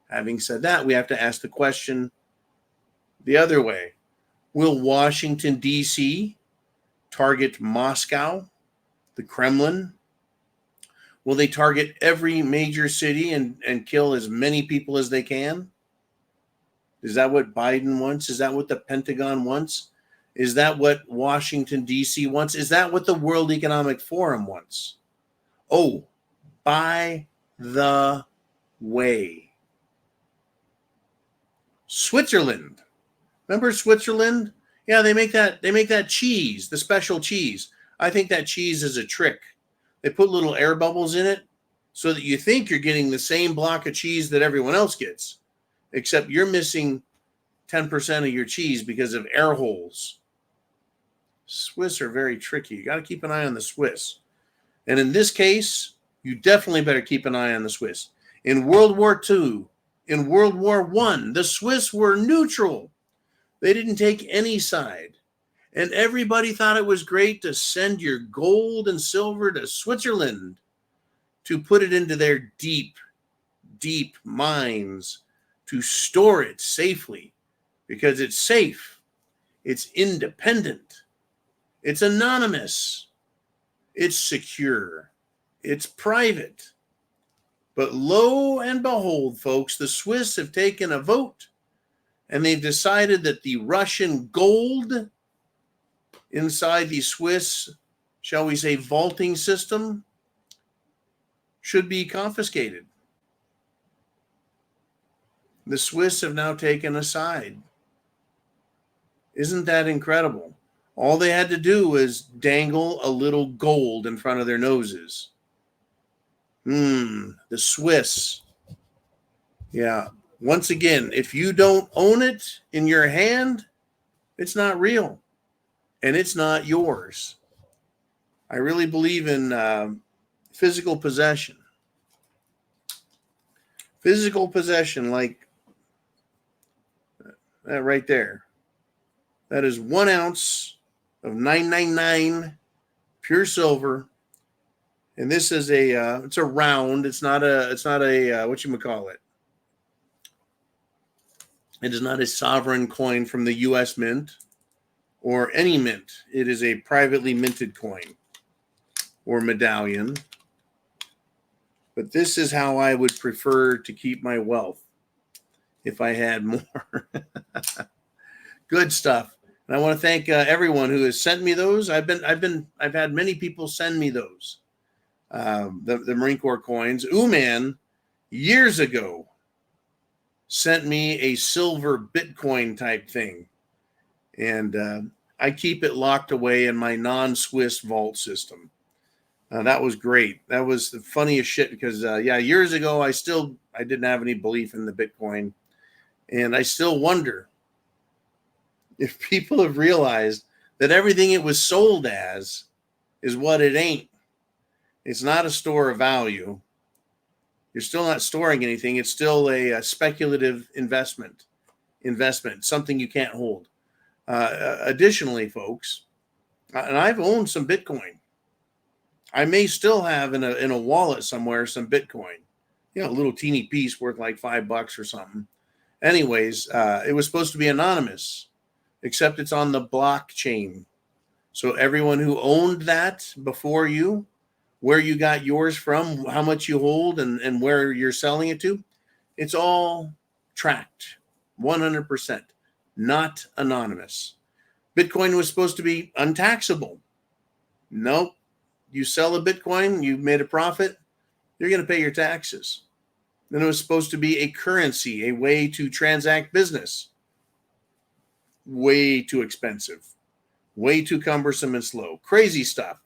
having said that, we have to ask the question the other way. Will Washington, D.C. target Moscow, the Kremlin? Will they target every major city and kill as many people as they can? Is that what Biden wants? Is that what the Pentagon wants? Is that what Washington, D.C. wants? Is that what the World Economic Forum wants? Oh, by the way, Switzerland. Remember Switzerland? Yeah, they make that cheese, the special cheese. I think that cheese is a trick. They put little air bubbles in it so that you think you're getting the same block of cheese that everyone else gets, except you're missing 10% of your cheese because of air holes. Swiss are very tricky. You got to keep an eye on the Swiss. And in this case, you definitely better keep an eye on the Swiss. In World War II, in World War I, the Swiss were neutral. They didn't take any side. And everybody thought it was great to send your gold and silver to Switzerland to put it into their deep, deep mines to store it safely because it's safe, it's independent, it's anonymous, it's secure, it's private. But lo and behold, folks, the Swiss have taken a vote and they've decided that the Russian gold inside the Swiss, shall we say, vaulting system should be confiscated. The Swiss have now taken a side. Isn't that incredible? All they had to do was dangle a little gold in front of their noses. The Swiss. Yeah. Once again, if you don't own it in your hand, it's not real. And it's not yours. I really believe in physical possession. Physical possession, like that right there. That is 1 ounce of 999 pure silver. And this is it's a round. It's not a whatchamacallit. It is not a sovereign coin from the U.S. Mint or any mint. It is a privately minted coin or medallion. But this is how I would prefer to keep my wealth if I had more. Good stuff. And I want to thank everyone who has sent me those. I've had many people send me those. The Marine Corps coins. Uman years ago sent me a silver Bitcoin type thing. And I keep it locked away in my non-Swiss vault system. That was great. That was the funniest shit because, years ago, I didn't have any belief in the Bitcoin. And I still wonder if people have realized that everything it was sold as is what it ain't. It's not a store of value. You're still not storing anything. It's still a speculative investment, something you can't hold. Additionally, folks, and I've owned some Bitcoin. I may still have in a wallet somewhere some Bitcoin, a little teeny piece worth like $5 or something. Anyways, it was supposed to be anonymous, except it's on the blockchain. So everyone who owned that before you, where you got yours from, how much you hold, and where you're selling it to, it's all tracked 100%, not anonymous. Bitcoin was supposed to be untaxable. Nope. You sell a Bitcoin, you made a profit, you're going to pay your taxes. Then it was supposed to be a currency, a way to transact business. Way too expensive, way too cumbersome and slow. Crazy stuff.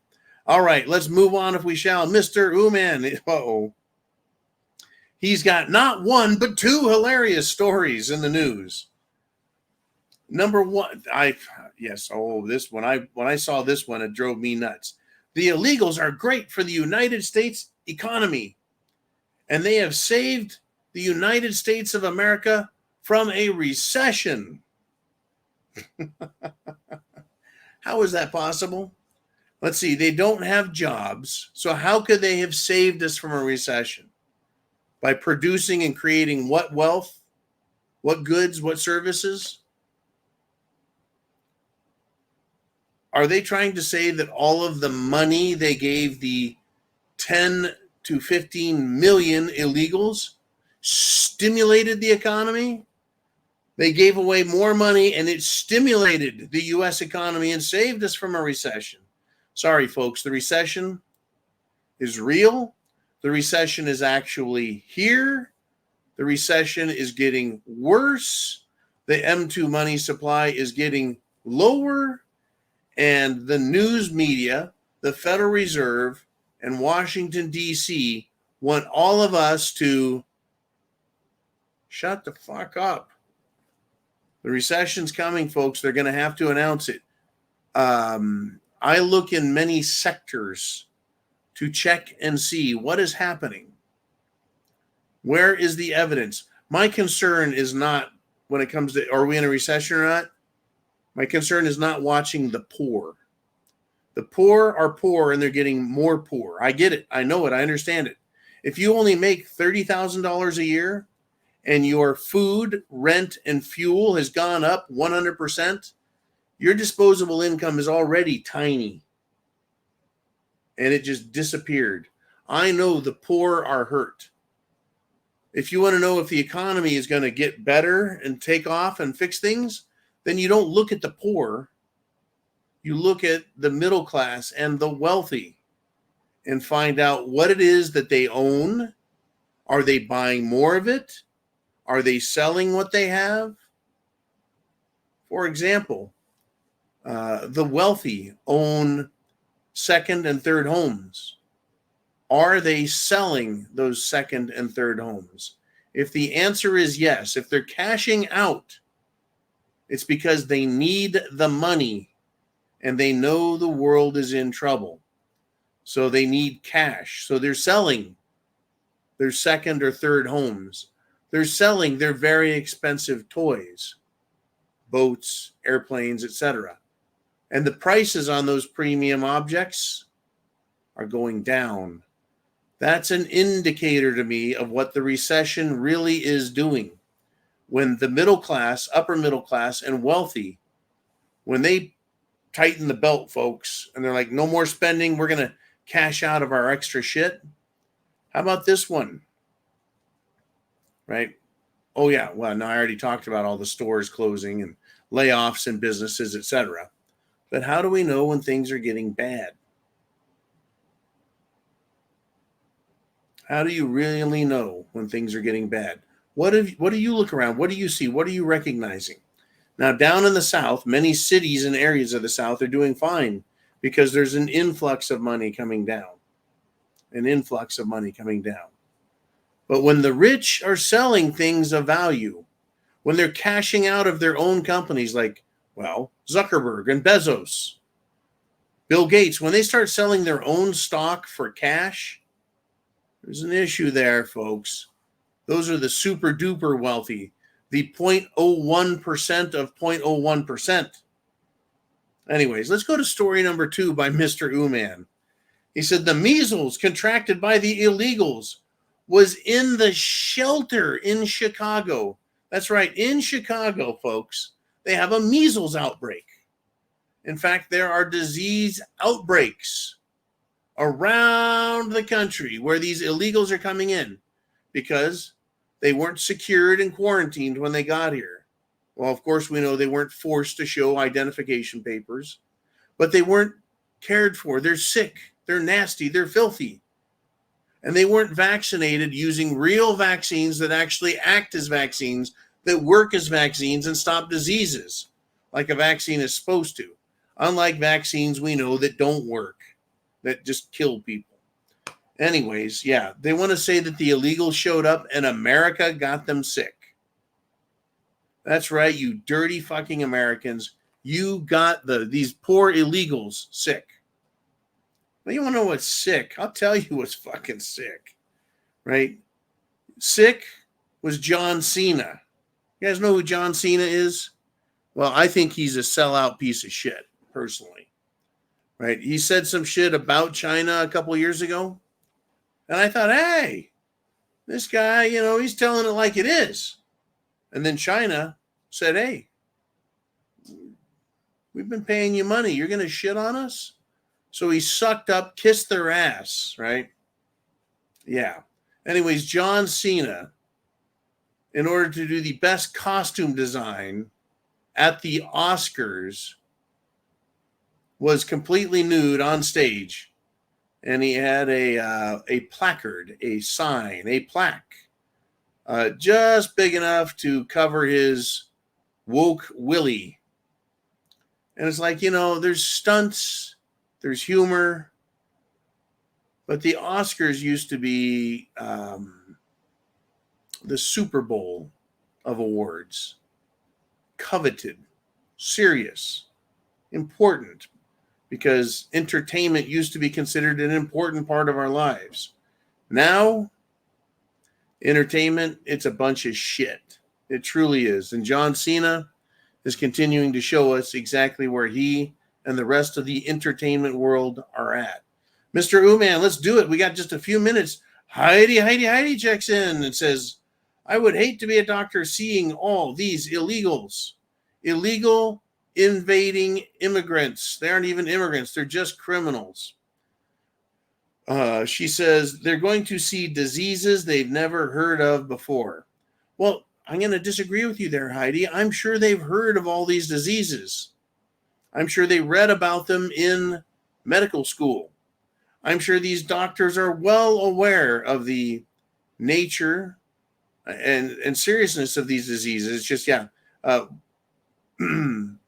All right, let's move on if we shall. Mr. Ooman, uh-oh. He's got not one, but two hilarious stories in the news. Number one, this one, when I saw this one, it drove me nuts. The illegals are great for the United States economy, and they have saved the United States of America from a recession. How is that possible? Let's see. They don't have jobs. So how could they have saved us from a recession? By producing and creating what wealth, what goods, what services? Are they trying to say that all of the money they gave the 10 to 15 million illegals stimulated the economy? They gave away more money and it stimulated the U.S. economy and saved us from a recession. Sorry, folks, the recession is real. The recession is actually here. The recession is getting worse. The M2 money supply is getting lower. And the news media, the Federal Reserve, and Washington, D.C. want all of us to shut the fuck up. The recession's coming, folks. They're going to have to announce it. I look in many sectors to check and see what is happening. Where is the evidence? My concern is not when it comes to, are we in a recession or not? My concern is not watching the poor. The poor are poor and they're getting more poor. I get it. I know it. I understand it. If you only make $30,000 a year and your food, rent, and fuel has gone up 100%, your disposable income is already tiny. And it just disappeared. I know the poor are hurt. If you want to know if the economy is going to get better and take off and fix things, then you don't look at the poor. You look at the middle class and the wealthy and find out what it is that they own. Are they buying more of it? Are they selling what they have? For example, the wealthy own second and third homes. Are they selling those second and third homes? If the answer is yes, if they're cashing out, it's because they need the money and they know the world is in trouble. So they need cash. So they're selling their second or third homes. They're selling their very expensive toys, boats, airplanes, etc. And the prices on those premium objects are going down. That's an indicator to me of what the recession really is doing. When the middle class, upper middle class, and wealthy, when they tighten the belt, folks, and they're like, no more spending, we're going to cash out of our extra shit. How about this one? Right? Oh, yeah. Well, no, I already talked about all the stores closing and layoffs and businesses, etc. But how do we know when things are getting bad? How do you really know when things are getting bad? What do you look around? What do you see? What are you recognizing? Now, down in the South, many cities and areas of the South are doing fine because there's an influx of money coming down. An influx of money coming down. But when the rich are selling things of value, when they're cashing out of their own companies like, well, Zuckerberg and Bezos, Bill Gates, when they start selling their own stock for cash, there's an issue there, folks. Those are the super duper wealthy, the 0.01% of 0.01%. Anyways, let's go to story number 2 by Mr. Uman. He said the measles contracted by the illegals was in the shelter in Chicago. That's right, in Chicago, folks. They have a measles outbreak. In fact, there are disease outbreaks around the country where these illegals are coming in because they weren't secured and quarantined when they got here. Well, of course, we know they weren't forced to show identification papers, but they weren't cared for. They're sick, they're nasty, they're filthy. And they weren't vaccinated using real vaccines that actually act as vaccines, that work as vaccines and stop diseases like a vaccine is supposed to. Unlike vaccines we know that don't work, that just kill people. Anyways, yeah, they want to say that the illegals showed up and America got them sick. That's right, you dirty fucking Americans. You got these poor illegals sick. Well, you want to know what's sick? I'll tell you what's fucking sick, right? Sick was John Cena. You guys know who John Cena is? Well, I think he's a sellout piece of shit, personally. Right? He said some shit about China a couple years ago. And I thought, hey, this guy, he's telling it like it is. And then China said, hey, we've been paying you money. You're going to shit on us? So he sucked up, kissed their ass, right? Yeah. Anyways, John Cena, in order to do the best costume design at the Oscars, was completely nude on stage. And he had a placard, a sign, a plaque, just big enough to cover his woke willy. And it's like, there's stunts, there's humor, but the Oscars used to be the Super Bowl of awards. Coveted, serious, important, because entertainment used to be considered an important part of our lives. Now, entertainment, it's a bunch of shit. It truly is. And John Cena is continuing to show us exactly where he and the rest of the entertainment world are at. Mr. Uman, let's do it. We got just a few minutes. Heidi checks in and says, I would hate to be a doctor seeing all these illegals. Illegal invading immigrants. They aren't even immigrants. They're just criminals. She says they're going to see diseases they've never heard of before. Well, I'm going to disagree with you there, Heidi. I'm sure they've heard of all these diseases. I'm sure they read about them in medical school. I'm sure these doctors are well aware of the nature and seriousness of these diseases. It's just,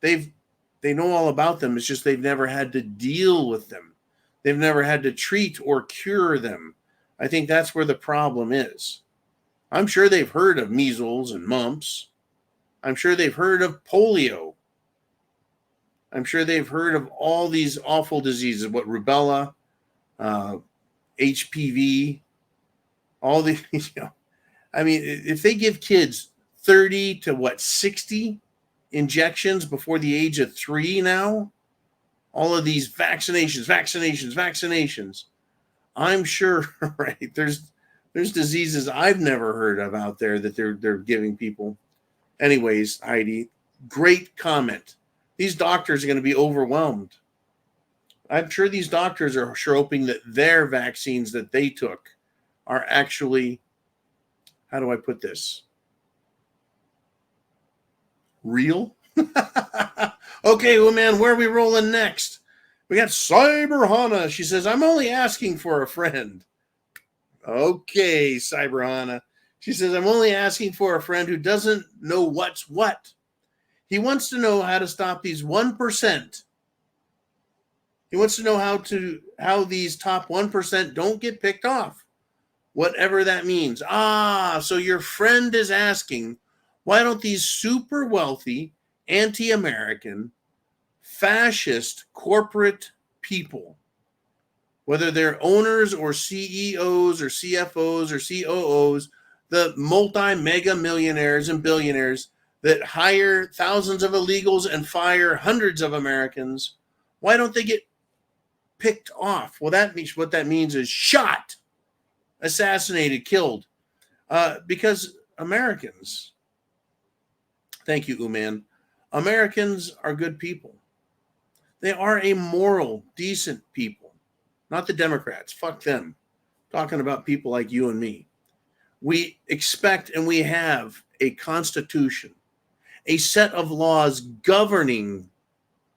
they know all about them. It's just they've never had to deal with them. They've never had to treat or cure them. I think that's where the problem is. I'm sure they've heard of measles and mumps. I'm sure they've heard of polio. I'm sure they've heard of all these awful diseases, rubella, HPV, all these, I mean, if they give kids 30 to 60 injections before the age of 3 now, all of these vaccinations, I'm sure, right, there's diseases I've never heard of out there that they're giving people. Anyways, Heidi, great comment. These doctors are going to be overwhelmed. I'm sure these doctors are hoping that their vaccines that they took are actually, how do I put this? Real? Okay, well, man, where are we rolling next? We got Cyber Hana. She says, I'm only asking for a friend. Okay, Cyber Hana. She says, I'm only asking for a friend who doesn't know what's what. He wants to know how to stop these 1%. He wants to know how these top 1% don't get picked off, whatever that means. So your friend is asking, why don't these super wealthy, anti-American, fascist corporate people, whether they're owners or CEOs or CFOs or COOs, the multi-mega millionaires and billionaires that hire thousands of illegals and fire hundreds of Americans, why don't they get picked off? Well, what that means is shot, assassinated, killed. Because Americans, thank you, Uman, Americans are good people. They are a moral, decent people. Not the Democrats. Fuck them. Talking about people like you and me. We expect and we have a constitution, a set of laws governing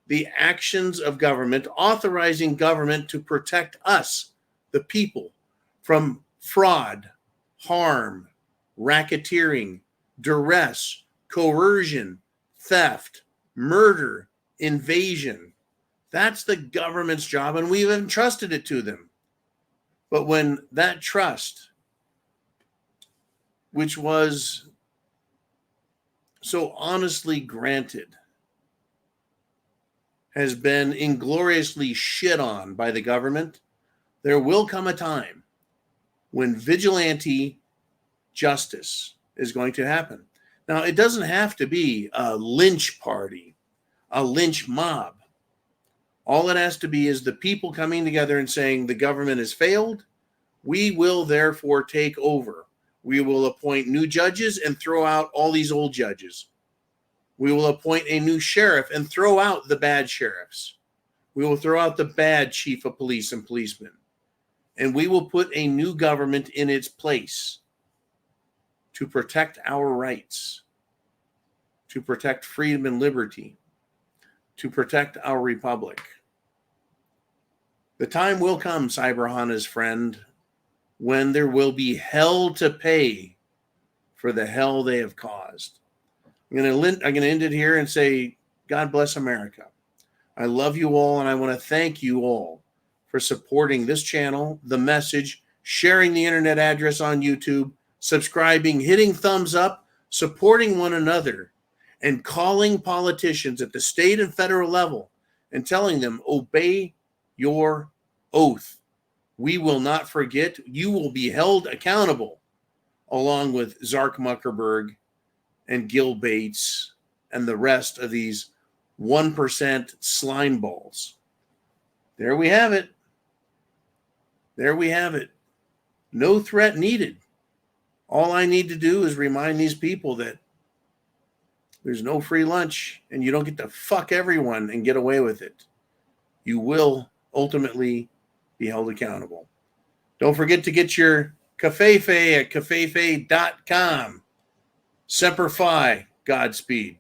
the actions of government, authorizing government to protect us, the people, from fraud, harm, racketeering, duress, coercion, theft, murder, invasion. That's the government's job, and we've entrusted it to them. But when that trust, which was so honestly granted, has been ingloriously shit on by the government, there will come a time when vigilante justice is going to happen. Now, it doesn't have to be a lynch party, a lynch mob. All it has to be is the people coming together and saying the government has failed. We will therefore take over. We will appoint new judges and throw out all these old judges. We will appoint a new sheriff and throw out the bad sheriffs. We will throw out the bad chief of police and policemen. And we will put a new government in its place to protect our rights, to protect freedom and liberty, to protect our republic. The time will come, Cyberhana's friend, when there will be hell to pay for the hell they have caused. I'm going to end it here and say, God bless America. I love you all, and I want to thank you all for supporting this channel, the message, sharing the internet address on YouTube, subscribing, hitting thumbs up, supporting one another, and calling politicians at the state and federal level and telling them, obey your oath. We will not forget. You will be held accountable, along with Zark Muckerberg and Gil Bates and the rest of these 1% slime balls. There we have it. There we have it. No threat needed. All I need to do is remind these people that there's no free lunch and you don't get to fuck everyone and get away with it. You will ultimately be held accountable. Don't forget to get your cafefe at cafefe.com. Semper Fi. Godspeed.